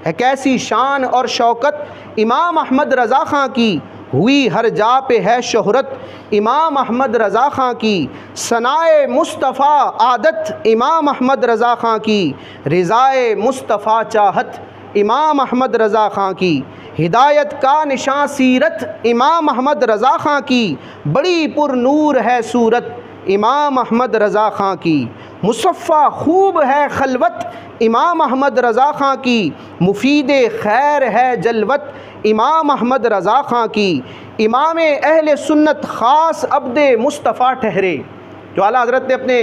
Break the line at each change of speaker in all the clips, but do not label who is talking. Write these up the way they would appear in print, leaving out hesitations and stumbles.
है कैसी शान और शौकत इमाम अहमद रज़ा ख़ां की, हुई हर जा पे है शोहरत इमाम अहमद रज़ा ख़ां की, सनाए मुस्तफ़ा आदत इमाम अहमद रज़ा ख़ां की, रिज़ाए मुस्तफ़ा चाहत इमाम अहमद रज़ा ख़ां की, हिदायत का निशान सीरत इमाम अहमद रज़ा ख़ां की, बड़ी पुरनूर है सूरत इमाम अहमद रज़ा ख़ां की, मुसफ़्फ़ा खूब है खलवत इमाम अहमद रज़ा ख़ां की, मुफीद खैर है जलवत इमाम अहमद रज़ा ख़ां की, इमाम अहले सुन्नत ख़ास अब्दे मुस्तफ़ा ठहरे। जो आला हज़रत ने अपने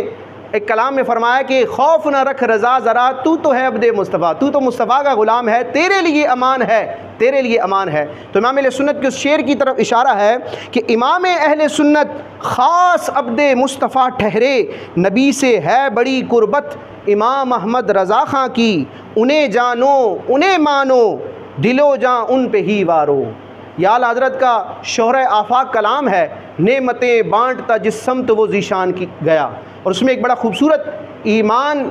एक कलाम में फ़रमाया कि खौफ न रख रज़ा ज़रा, तू तो है अब्दे मुस्तफ़ा, तू तो मुस्तफ़ा का ग़ुलाम है, तेरे लिए अमान है, तेरे लिए अमान है। तो इमाम अहले सुन्नत के उस शेर की तरफ इशारा है कि इमाम अहले सुन्नत ख़ास अब्दे मुस्तफ़ा ठहरे, नबी से है बड़ी कुर्बत इमाम अहमद रज़ा ख़ां की, उन्हें जानो उन्हें मानो दिलो जां उन पे ही वारो। या आला हज़रत का शोहरे आफाक कलाम है, नेमतें बाँटता जिस समत वो ज़ीशान की गया। और उसमें एक बड़ा खूबसूरत ईमान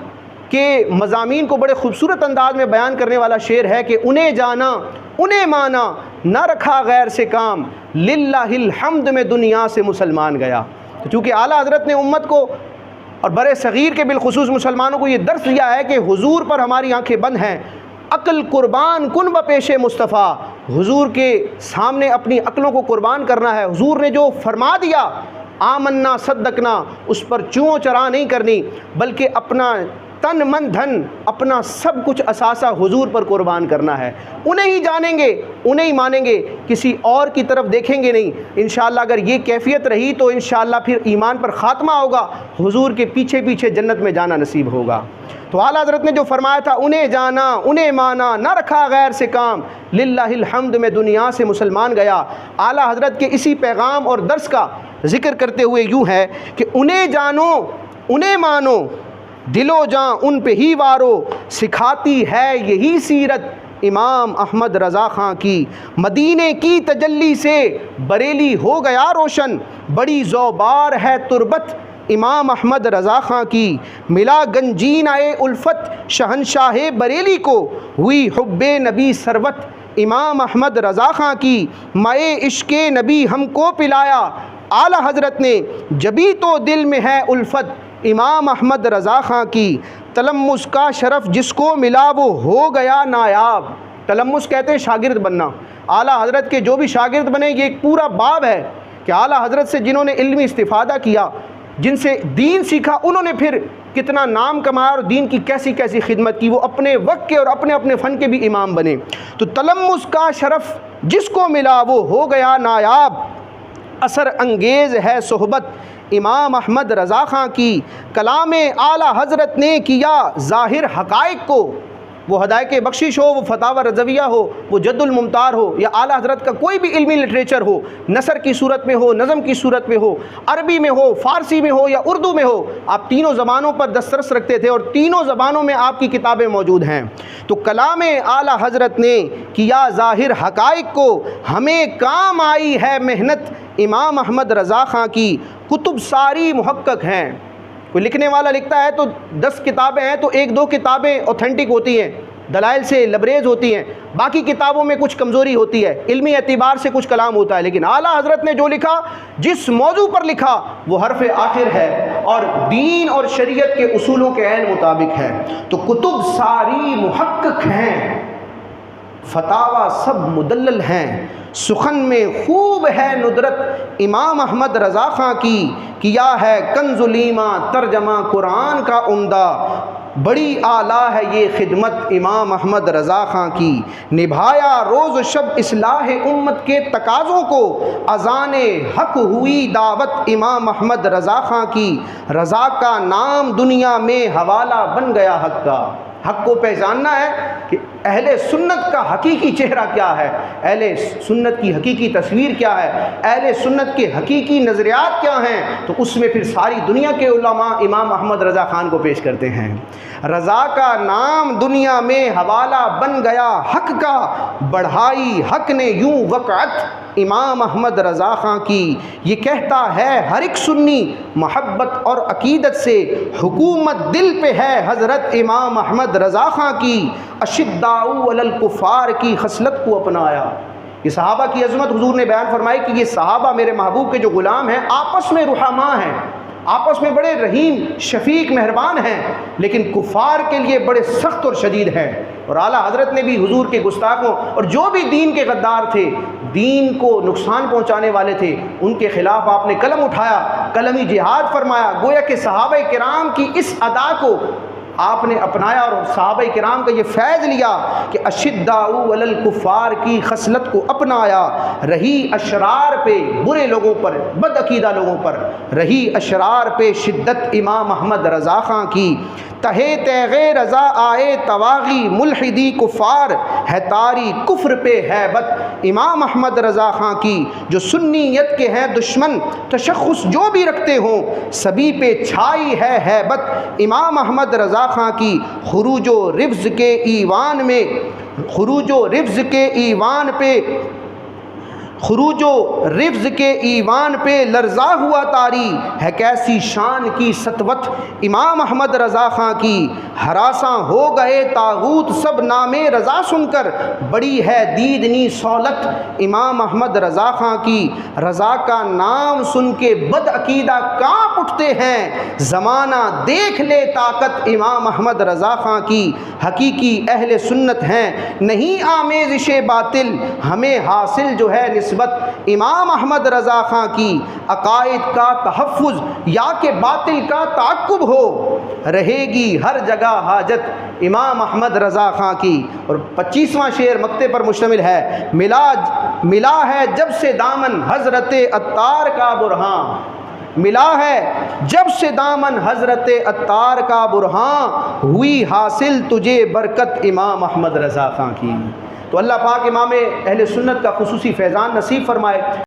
के मज़ामीन को बड़े खूबसूरत अंदाज में बयान करने वाला शेर है कि उन्हें जाना उन्हें माना, न रखा गैर से काम, लिल्लाहिल हम्द में दुनिया से मुसलमान गया। तो चूँकि आला हज़रत ने उम्मत को और बड़े सग़ीर के बिलखुसूस मुसलमानों को ये दर्स दिया है कि हुजूर पर हमारी आँखें बंद हैं, अक्ल कुर्बान कुन ब पेशे मुस्तफ़ा, हुजूर के सामने अपनी अक्लों को कुर्बान करना है। हुजूर ने जो फरमा दिया आमन्ना सद्दकना, उस पर चूँ चरा नहीं करनी, बल्कि अपना तन मन धन अपना सब कुछ असासा हुजूर पर कुर्बान करना है। उन्हें ही जानेंगे, उन्हें ही मानेंगे, किसी और की तरफ देखेंगे नहीं। इंशाअल्लाह अगर ये कैफियत रही तो इंशाअल्लाह फिर ईमान पर ख़ात्मा होगा, हुजूर के पीछे पीछे जन्नत में जाना नसीब होगा। तो आला हज़रत ने जो फरमाया था उन्हें जाना उन्हें माना, न रखा गैर से काम, लिल्लाहिल हम्द में दुनिया से मुसलमान गया। आला हज़रत के इसी पैगाम और दर्स का ज़िक्र करते हुए यूँ है कि उन्हें जानो उन्हें मानो दिलो जां उन पे ही वारो, सिखाती है यही सीरत इमाम अहमद रज़ा ख़ां की, मदीने की तजल्ली से बरेली हो गया रोशन, बड़ी ज़ौबार है तुरबत इमाम अहमद रज़ा ख़ां की, मिला गंजीन आए उल्फत शहनशाह बरेली को, हुई हुब्बे नबी सरवत इमाम अहमद रज़ा ख़ां की, माए इश्क़े नबी हमको पिलाया आला हज़रत ने, जबी तो दिल में है उल्फत इमाम अहमद रज़ा ख़ां की, तलम्मुस का शरफ़ जिसको मिला वो हो गया नायाब। तलम्मुस कहते हैं शागिर्द बनना। आला हज़रत के जो भी शागिर्द बने, ये एक पूरा बाब है कि आला हज़रत से जिन्होंने इल्मी इस्तिफ़ादा किया, जिनसे दीन सीखा, उन्होंने फिर कितना नाम कमाया और दीन की कैसी कैसी खिदमत की, वो अपने वक्त के और अपने अपने फ़न के भी इमाम बने। तो तलम्मुस का शरफ़ जिसको मिला वो हो गया नायाब, असर अंगेज़ है सोहबत इमाम अहमद रज़ा ख़ां की, कलाम आला हज़रत ने किया ज़ाहिर हक़ाइक़ को, वो हदायत बख्शिश हो, वो फतावा रज़विया हो, वो जद्दुल मुमतार हो, या आला हज़रत का कोई भी इल्मी लिटरेचर हो, नसर की सूरत में हो, नज़म की सूरत में हो, अरबी में हो, फ़ारसी में हो या उर्दू में हो, आप तीनों ज़बानों पर दस्तरस रखते थे और तीनों ज़बानों में आपकी किताबें मौजूद हैं। तो कलाम आला हज़रत ने किया ज़ाहिर हक़ाइक़ को, हमें काम आई है मेहनत इमाम अहमद रज़ा ख़ां की, कुतुब सारी मुहक्कक हैं। कोई लिखने वाला लिखता है तो 10 किताबें हैं तो 1-2 किताबें ऑथेंटिक होती हैं, दलाइल से लबरेज होती हैं, बाकी किताबों में कुछ कमज़ोरी होती है, इल्मी एतबार से कुछ कलाम होता है। लेकिन आला हज़रत ने जो लिखा, जिस मौजू पर लिखा, वो हरफ आखिर है और दीन और शरीयत के उसूलों के ऐन मुताबिक है। तो कुतुब सारी मुहक्कक हैं, फतावा सब मुदल्लल हैं, सुखन में खूब है नुदरत इमाम अहमद रज़ा ख़ां की, किया है कंजुलीमा तर्जमा कुरान का उम्दा, बड़ी आला है ये खिदमत इमाम अहमद रज़ा ख़ां की, निभाया रोज़ शब इस्लाह उम्मत के तकाज़ों को, अज़ाने हक हुई दावत इमाम अहमद रज़ा ख़ां की, रज़ा का नाम दुनिया में हवाला बन गया हक का। हक को पहचानना है कि अहले सुन्नत का हकीकी चेहरा क्या है, अहले सुन्नत की हकीकी तस्वीर क्या है, अहले सुन्नत के हकीकी नज़रियात क्या हैं, तो उसमें फिर सारी दुनिया के उलमा इमाम अहमद रज़ा ख़ान को पेश करते हैं। रज़ा का नाम दुनिया में हवाला बन गया हक का, बढ़ाई हक ने यूँ वक़अत इमाम अहमद रज़ा ख़ां की, ये कहता है हर एक सुन्नी मोहब्बत और अकीदत से, हुकूमत दिल पे है हज़रत इमाम अहमद अहमद रज़ा ख़ां की अशिद्दाउ अलल कुफ़ार की खसलत को अपनाया। ये सहाबा की अज़मत हुजूर ने बयान फरमाई कि ये सहाबा मेरे महबूब के जो ग़ुलाम हैं आपस में रुहमा हैं, आपस में बड़े रहीम शफ़ीक मेहरबान हैं, लेकिन कुफ़ार के लिए बड़े सख्त और शदीद हैं। और आला हज़रत ने भी हुजूर के गुस्ताखों और जो भी दीन के गद्दार थे, दीन को नुकसान पहुँचाने वाले थे, उनके ख़िलाफ़ आपने कलम उठाया, कलमी जिहाद फरमाया। गोया कि सहाबा किराम की इस अदा को आपने अपनाया और सहाबा किराम का ये फैज़ लिया कि अशिद्दाउ अलल कुफ़ार की खसलत को अपनाया। रही अशरार पे, बुरे लोगों पर, बदअकीदा लोगों पर, रही अशरार पे शिद्दत इमाम अहमद रज़ा ख़ां की। तहे तैगे रज़ा आए तवागी मुल्हिदी कुफ़ार, है तारी कुफ्र पे हैबत इमाम अहमद रज़ा ख़ां की। जो सुन्नीयत के हैं दुश्मन, तशख़्ख़ुस जो भी रखते हों, सभी पे छाई है हैबत इमाम अहमद रज़ा ख़ां की। खुरूजो रिफ्ज़ के ईवान में, खुरूजो रिफ्ज़ के ईवान पे, खुरूजो रिफ्ज़ के ईवान पे लर्ज़ा हुआ तारी, है कैसी शान की सतवत इमाम अहमद रज़ा ख़ां की। हरासा हो गए तागूत सब नामे रज़ा सुनकर, बड़ी है दीदनी सौलत इमाम अहमद रज़ा ख़ां की। रज़ा का नाम सुन के बदअकीदा काँप उठते हैं, ज़माना देख ले ताकत इमाम अहमद रज़ा ख़ां की। हकीकी अहले सुन्नत हैं नहीं आमेज़िशे बातिल, हमें हासिल जो है निस्बत इमाम अहमद रज़ा ख़ां की। अकायद का तहफ़्फ़ुज़ या के बातिल का ताक़ुब हो, रहेगी हर जगह हाजत इमाम अहमद रज़ा ख़ां की। और 25वां शेर मक्ते पर मुश्तमिल है। मिला है जब से दामन हज़रत अत्तार का बुरहान, मिला है जब से दामन हज़रत अत्तार का बुरहान, हुई हासिल तुझे बरकत इमाम अहमद रज़ा ख़ां की। तो अल्लाह पाक इमाम अहले सुन्नत का खुसूसी फैज़ान नसीब फरमाए।